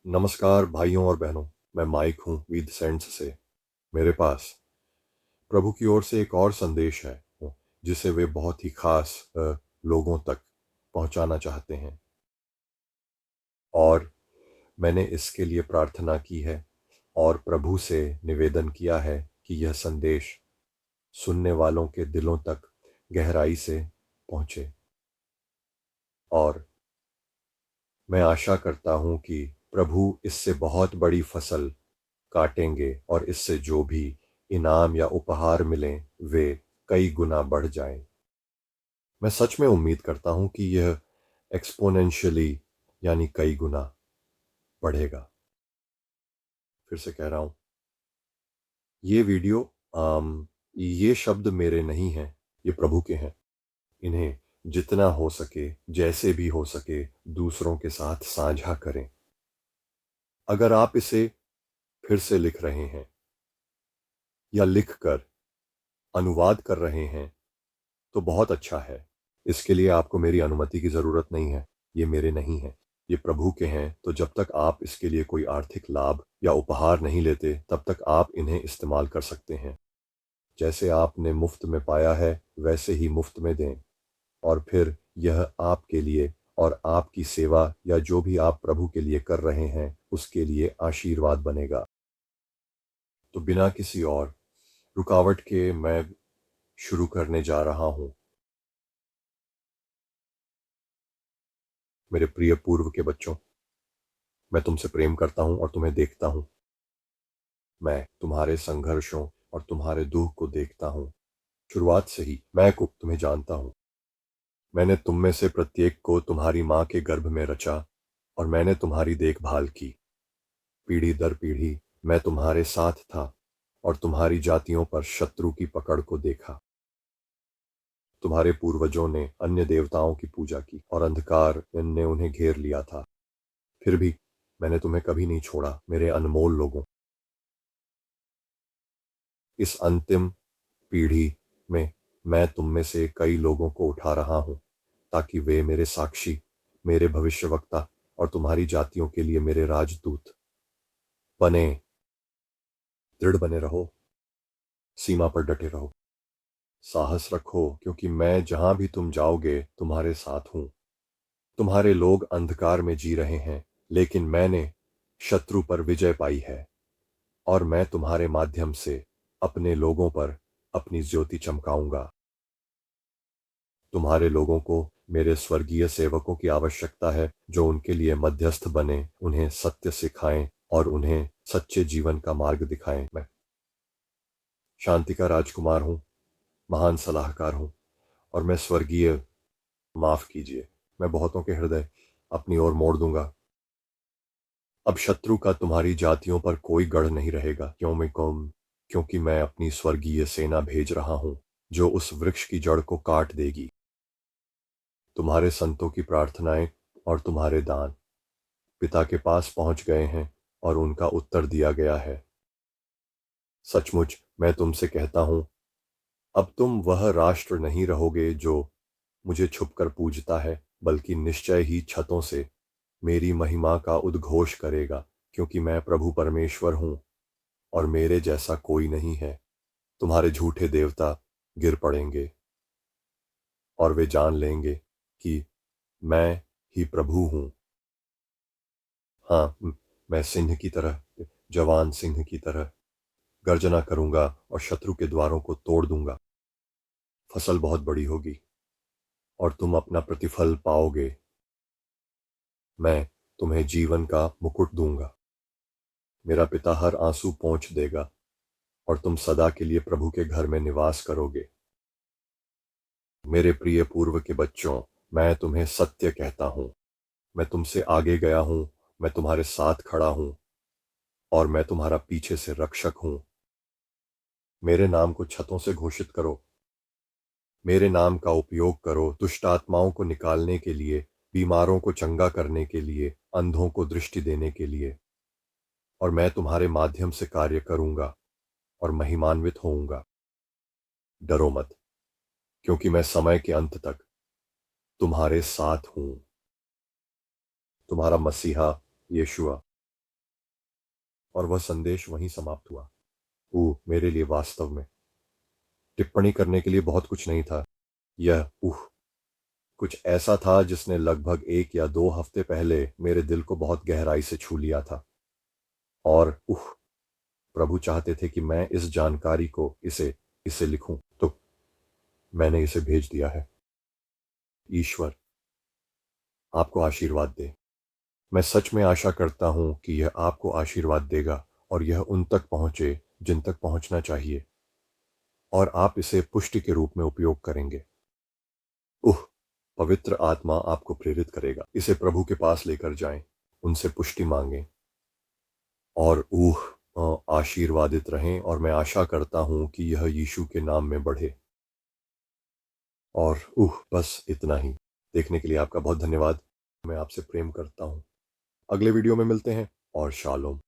नमस्कार भाइयों और बहनों। मैं माइक हूँ वीद सेंट्स से। मेरे पास प्रभु की ओर से एक और संदेश है जिसे वे बहुत ही खास लोगों तक पहुंचाना चाहते हैं। और मैंने इसके लिए प्रार्थना की है और प्रभु से निवेदन किया है कि यह संदेश सुनने वालों के दिलों तक गहराई से पहुंचे। और मैं आशा करता हूं कि प्रभु इससे बहुत बड़ी फसल काटेंगे और इससे जो भी इनाम या उपहार मिलें वे कई गुना बढ़ जाएं। मैं सच में उम्मीद करता हूं कि यह एक्सपोनेंशियली यानी कई गुना बढ़ेगा। फिर से कह रहा हूं, ये वीडियो ये शब्द मेरे नहीं हैं, ये प्रभु के हैं। इन्हें जितना हो सके, जैसे भी हो सके, दूसरों के साथ साझा करें। अगर आप इसे फिर से लिख रहे हैं या लिखकर अनुवाद कर रहे हैं तो बहुत अच्छा है। इसके लिए आपको मेरी अनुमति की ज़रूरत नहीं है। ये मेरे नहीं हैं, ये प्रभु के हैं। तो जब तक आप इसके लिए कोई आर्थिक लाभ या उपहार नहीं लेते तब तक आप इन्हें इस्तेमाल कर सकते हैं। जैसे आपने मुफ्त में पाया है वैसे ही मुफ्त में दें। और फिर यह आपके लिए और आपकी सेवा या जो भी आप प्रभु के लिए कर रहे हैं उसके लिए आशीर्वाद बनेगा। तो बिना किसी और रुकावट के मैं शुरू करने जा रहा हूँ। मेरे प्रिय पूर्व के बच्चों, मैं तुमसे प्रेम करता हूं और तुम्हें देखता हूं। मैं तुम्हारे संघर्षों और तुम्हारे दुख को देखता हूं। शुरुआत से ही मैं को तुम्हें जानता हूं। मैंने तुम में से प्रत्येक को तुम्हारी माँ के गर्भ में रचा और मैंने तुम्हारी देखभाल की। पीढ़ी दर पीढ़ी मैं तुम्हारे साथ था और तुम्हारी जातियों पर शत्रु की पकड़ को देखा। तुम्हारे पूर्वजों ने अन्य देवताओं की पूजा की और अंधकार ने उन्हें घेर लिया था। फिर भी मैंने तुम्हें कभी नहीं छोड़ा, मेरे अनमोल लोगों। इस अंतिम पीढ़ी में मैं तुम में से कई लोगों को उठा रहा हूं ताकि वे मेरे साक्षी, मेरे भविष्यवक्ता और तुम्हारी जातियों के लिए मेरे राजदूत बने। दृढ़ बने रहो, सीमा पर डटे रहो, साहस रखो, क्योंकि मैं जहां भी तुम जाओगे तुम्हारे साथ हूं। तुम्हारे लोग अंधकार में जी रहे हैं, लेकिन मैंने शत्रु पर विजय पाई है और मैं तुम्हारे माध्यम से अपने लोगों पर अपनी ज्योति चमकाऊंगा। तुम्हारे लोगों को मेरे स्वर्गीय सेवकों की आवश्यकता है जो उनके लिए मध्यस्थ बने, उन्हें सत्य सिखाएं और उन्हें सच्चे जीवन का मार्ग दिखाएं। मैं शांति का राजकुमार हूं, महान सलाहकार हूं और मैं स्वर्गीय, माफ कीजिए, मैं बहुतों के हृदय अपनी ओर मोड़ दूंगा। अब शत्रु का तुम्हारी जातियों पर कोई गढ़ नहीं रहेगा। क्योंकि मैं अपनी स्वर्गीय सेना भेज रहा हूं जो उस वृक्ष की जड़ को काट देगी। तुम्हारे संतों की प्रार्थनाएं और तुम्हारे दान पिता के पास पहुंच गए हैं और उनका उत्तर दिया गया है। सचमुच मैं तुमसे कहता हूं, अब तुम वह राष्ट्र नहीं रहोगे जो मुझे छुपकर पूजता है, बल्कि निश्चय ही छतों से मेरी महिमा का उद्घोष करेगा, क्योंकि मैं प्रभु परमेश्वर हूं और मेरे जैसा कोई नहीं है। तुम्हारे झूठे देवता गिर पड़ेंगे और वे जान लेंगे कि मैं ही प्रभु हूं। हाँ, मैं सिंह की तरह, जवान सिंह की तरह गर्जना करूंगा और शत्रु के द्वारों को तोड़ दूंगा। फसल बहुत बड़ी होगी और तुम अपना प्रतिफल पाओगे। मैं तुम्हें जीवन का मुकुट दूंगा। मेरा पिता हर आंसू पोंछ देगा और तुम सदा के लिए प्रभु के घर में निवास करोगे। मेरे प्रिय पूर्व के बच्चों, मैं तुम्हें सत्य कहता हूं। मैं तुमसे आगे गया हूं, मैं तुम्हारे साथ खड़ा हूं और मैं तुम्हारा पीछे से रक्षक हूं। मेरे नाम को छतों से घोषित करो। मेरे नाम का उपयोग करो दुष्ट आत्माओं को निकालने के लिए, बीमारों को चंगा करने के लिए, अंधों को दृष्टि देने के लिए। और मैं तुम्हारे माध्यम से कार्य करूंगा और महिमान्वित होऊंगा। डरो मत, क्योंकि मैं समय के अंत तक तुम्हारे साथ हूं। तुम्हारा मसीहा यीशुआ और वह संदेश वहीं समाप्त हुआ। मेरे लिए वास्तव में टिप्पणी करने के लिए बहुत कुछ नहीं था। यह कुछ ऐसा था जिसने लगभग 1 या 2 हफ्ते पहले मेरे दिल को बहुत गहराई से छू लिया था। और प्रभु चाहते थे कि मैं इस जानकारी को इसे इसे लिखूं, तो मैंने इसे भेज दिया है। ईश्वर आपको आशीर्वाद दे। मैं सच में आशा करता हूं कि यह आपको आशीर्वाद देगा और यह उन तक पहुंचे जिन तक पहुंचना चाहिए, और आप इसे पुष्टि के रूप में उपयोग करेंगे। पवित्र आत्मा आपको प्रेरित करेगा। इसे प्रभु के पास लेकर जाएं, उनसे पुष्टि मांगें और आशीर्वादित रहें। और मैं आशा करता हूं कि यह यीशु के नाम में बढ़े। और बस इतना ही। देखने के लिए आपका बहुत धन्यवाद। मैं आपसे प्रेम करता हूं। अगले वीडियो में मिलते हैं और शालोम।